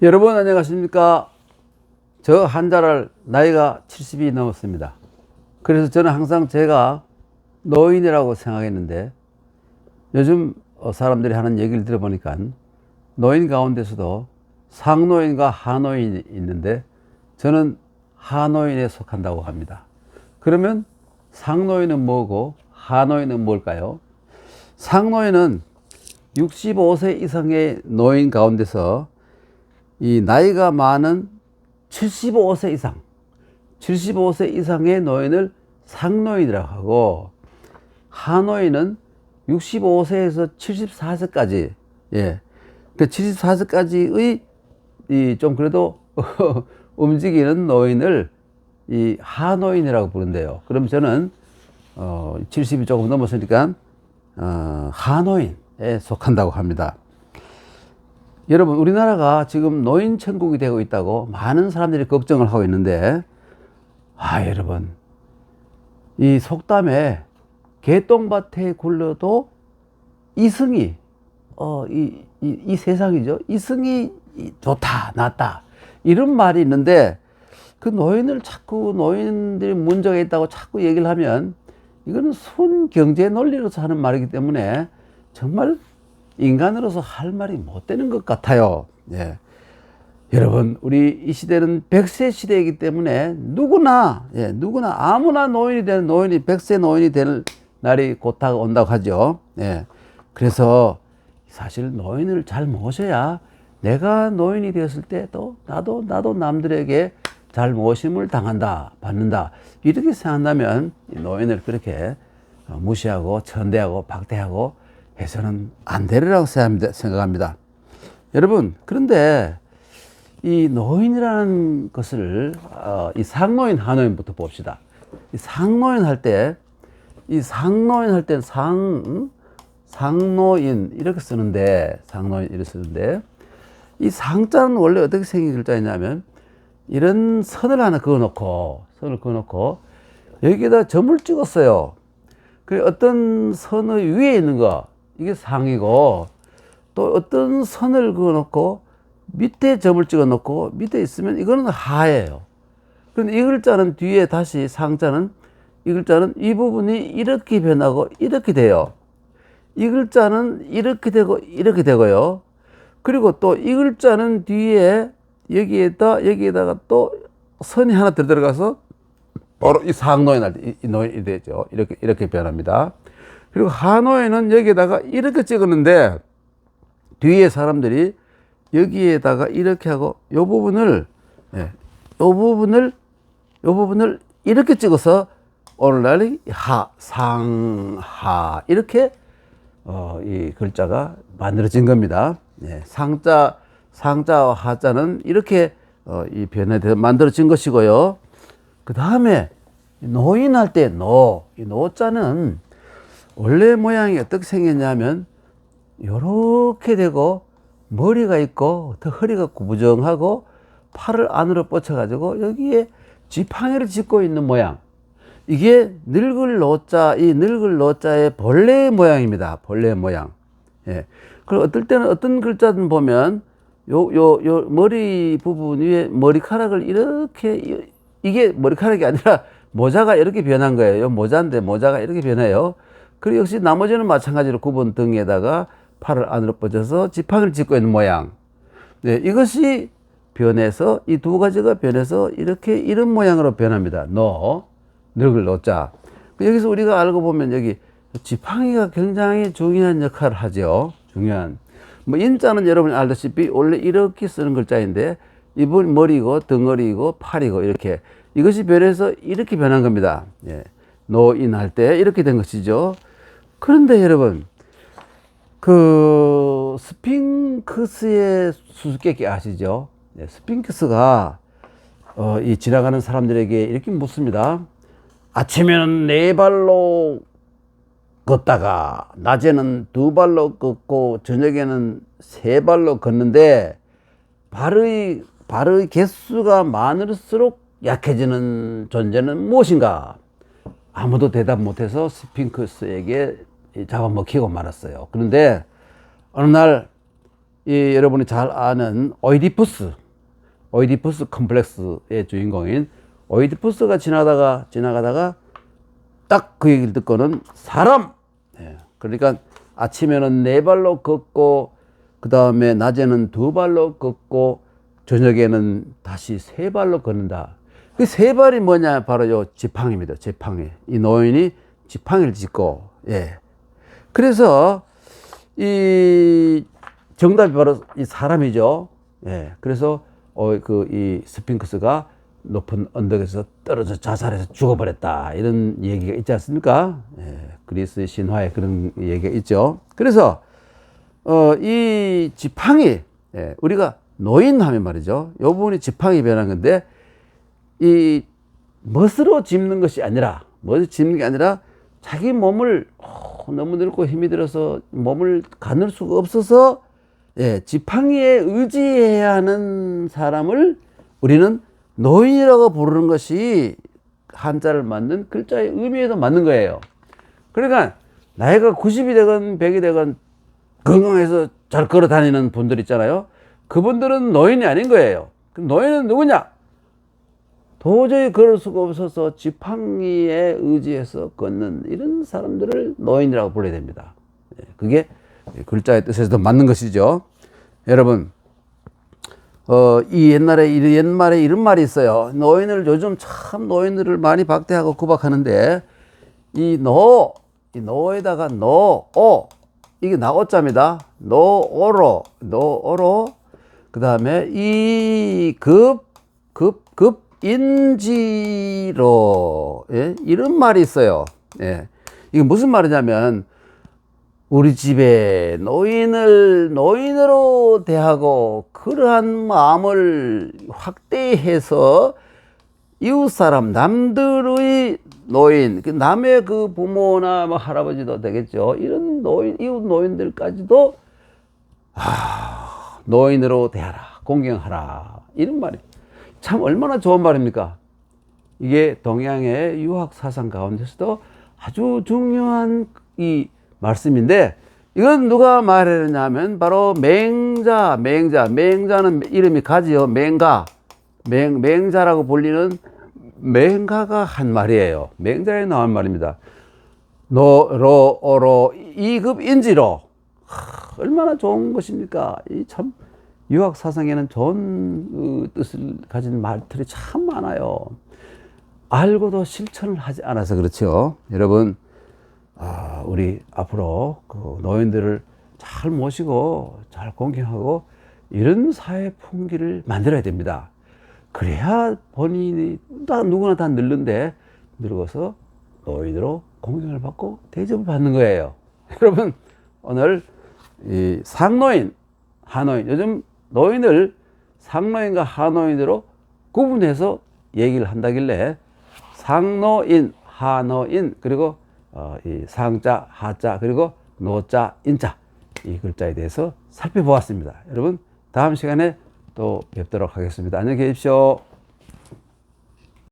여러분 안녕하십니까? 저 한자랄 나이가 70이 넘었습니다. 그래서 저는 항상 제가 노인이라고 생각했는데 요즘 사람들이 하는 얘기를 들어보니까 노인 가운데서도 상노인과 하노인이 있는데 저는 하노인에 속한다고 합니다. 그러면 상노인은 뭐고 하노인은 뭘까요? 상노인은 65세 이상의 노인 가운데서 이 나이가 많은 75세 이상, 75세 이상의 노인을 상노인이라고 하고, 하노인은 65세에서 74세까지, 그 74세까지의 좀 그래도 움직이는 노인을 이 하노인이라고 부른대요. 그럼 저는 70이 조금 넘었으니까 하노인에 속한다고 합니다. 여러분, 우리나라가 지금 노인 천국이 되고 있다고 많은 사람들이 걱정을 하고 있는데, 여러분, 이 속담에 개똥밭에 굴러도 이승이, 이 세상이죠. 이승이 좋다, 낫다. 이런 말이 있는데, 그 노인들이 문제가 있다고 자꾸 얘기를 하면, 이거는 순 경제 논리로서 하는 말이기 때문에 정말 인간으로서 할 말이 못 되는 것 같아요. 여러분, 우리 이 시대는 100세 시대이기 때문에 누구나 아무나 노인이 100세 노인이 될 날이 곧 다가온다고 하죠. 그래서 사실 노인을 잘 모셔야 내가 노인이 되었을 때 또 나도 남들에게 잘 모심을 받는다. 이렇게 생각한다면 노인을 그렇게 무시하고 천대하고 박대하고 해서는 안 되리라고 생각합니다. 여러분, 그런데 이 노인이라는 것을 이 상노인, 하노인부터 봅시다. 이 상노인 할 때, 상노인 이렇게 쓰는데, 이 상자는 원래 어떻게 생긴 글자이냐면 이런 선을 하나 그어놓고 여기에다 점을 찍었어요. 그 어떤 선의 위에 있는 거, 이게 상이고, 또 어떤 선을 그어놓고 밑에 점을 찍어놓고 밑에 있으면 이거는 하예요. 그런데 이 글자는 뒤에 다시 이 글자는 이 부분이 이렇게 변하고 이렇게 돼요. 이 글자는 이렇게 되고 이렇게 되고요. 그리고 또 이 글자는 뒤에 여기에다가 또 선이 하나 더 들어가서 바로 이 상노인 할 때 이 노인이 되죠. 이렇게 변합니다. 그리고 하노인은 여기에다가 이렇게 찍었는데 뒤에 사람들이 여기에다가 이렇게 하고 요 부분을 이렇게 찍어서 오늘날 상하 이렇게 이 글자가 만들어진 겁니다. 상자와 하자는 이렇게 이 변화돼서 만들어진 것이고요. 그 다음에 노인할 때 이 노자는 원래 모양이 어떻게 생겼냐면 요렇게 되고 머리가 있고 더 허리가 구부정하고 팔을 안으로 뻗쳐가지고 여기에 지팡이를 짚고 있는 모양. 이게 늙을 노자의 본래 모양입니다. 본래 모양. 그리고 어떨 때는 어떤 글자든 보면 요 머리 부분 위에 머리카락을 이게 머리카락이 아니라 모자가 이렇게 변한 거예요. 모자인데 모자가 이렇게 변해요. 그리고 역시 나머지는 마찬가지로 굽은 등에다가 팔을 안으로 뻗어서 지팡이를 짚고 있는 모양. 이것이 변해서 이 두 가지가 변해서 이런 모양으로 변합니다. 늙을 노자. 여기서 우리가 알고 보면 여기 지팡이가 굉장히 중요한 역할을 하죠. 인자는 여러분이 알다시피 원래 이렇게 쓰는 글자인데 이분 머리고 덩어리고 팔이고 이렇게 이것이 변해서 이렇게 변한 겁니다. 노인할 때 이렇게 된 것이죠. 그런데 여러분, 그 스핑크스의 수수께끼 아시죠? 스핑크스가 이 지나가는 사람들에게 이렇게 묻습니다. 아침에는 4발로 걷다가 낮에는 2발로 걷고 저녁에는 3발로 걷는데 발의 개수가 많을수록 약해지는 존재는 무엇인가? 아무도 대답 못해서 스핑크스에게 잡아먹히고 말았어요. 그런데 어느 날 여러분이 잘 아는 오이디푸스 컴플렉스의 주인공인 오이디푸스가 지나가다가 딱 그 얘기를 듣고는 사람! 예, 그러니까 아침에는 4발로 걷고, 그 다음에 낮에는 2발로 걷고, 저녁에는 다시 3발로 걷는다. 그 3발이 뭐냐? 바로 요 지팡이입니다. 지팡이. 이 노인이 지팡이를 짚고, 예. 그래서 이 정답이 바로 이 사람이죠. 예. 그래서 이 스핑크스가 높은 언덕에서 떨어져 자살해서 죽어버렸다. 이런 얘기가 있지 않습니까? 예. 그리스의 신화에 그런 얘기가 있죠. 그래서 이 지팡이, 예. 우리가 노인 하면 말이죠. 요 부분이 지팡이 변한 건데, 이 멋으로 짚는 것이 아니라, 자기 몸을 너무 늙고 힘이 들어서 몸을 가눌 수가 없어서, 예, 지팡이에 의지해야 하는 사람을 우리는 노인이라고 부르는 것이 한자를 맞는 글자의 의미에도 맞는 거예요. 그러니까 나이가 90이 되건 100이 되건 건강해서 잘 걸어 다니는 분들 있잖아요. 그분들은 노인이 아닌 거예요. 그럼 노인은 누구냐? 도저히 걸을 수가 없어서 지팡이에 의지해서 걷는 이런 사람들을 노인이라고 불러야 됩니다. 그게 글자의 뜻에서도 맞는 것이죠. 여러분, 옛말에 이런 말이 있어요. 노인을 요즘 참 노인들을 많이 박대하고 구박하는데, 이 노에다가 이게 나오자입니다. 노어로. 그 다음에 인지로, 예? 이런 말이 있어요. 예. 이게 무슨 말이냐면, 우리 집에 노인으로 대하고 그러한 마음을 확대해서 이웃사람, 남들의 노인, 남의 그 부모나 뭐 할아버지도 되겠죠. 이런 이웃 노인들까지도 노인으로 대하라, 공경하라. 이런 말이 참 얼마나 좋은 말입니까? 이게 동양의 유학 사상 가운데서도 아주 중요한 이 말씀인데, 이건 누가 말했냐면 바로 맹자는 이름이 가지요. 맹자라고 불리는 맹가가 한 말이에요. 맹자에 나온 말입니다. 어로 이급인지로. 얼마나 좋은 것입니까? 이 참 유학 사상에는 좋은 뜻을 가진 말들이 참 많아요. 알고도 실천을 하지 않아서 그렇죠. 여러분, 우리 앞으로 그 노인들을 잘 모시고 잘 공경하고 이런 사회 풍기를 만들어야 됩니다. 그래야 본인이 누구나 다 늙는데 늙어서 노인으로 공경을 받고 대접을 받는 거예요. 여러분, 오늘 이 상노인, 하노인, 요즘 노인을 상노인과 하노인으로 구분해서 얘기를 한다길래 상노인, 하노인, 그리고 이 상자, 하자, 그리고 노자, 인자, 이 글자에 대해서 살펴보았습니다. 여러분, 다음 시간에 또 뵙도록 하겠습니다. 안녕히 계십시오.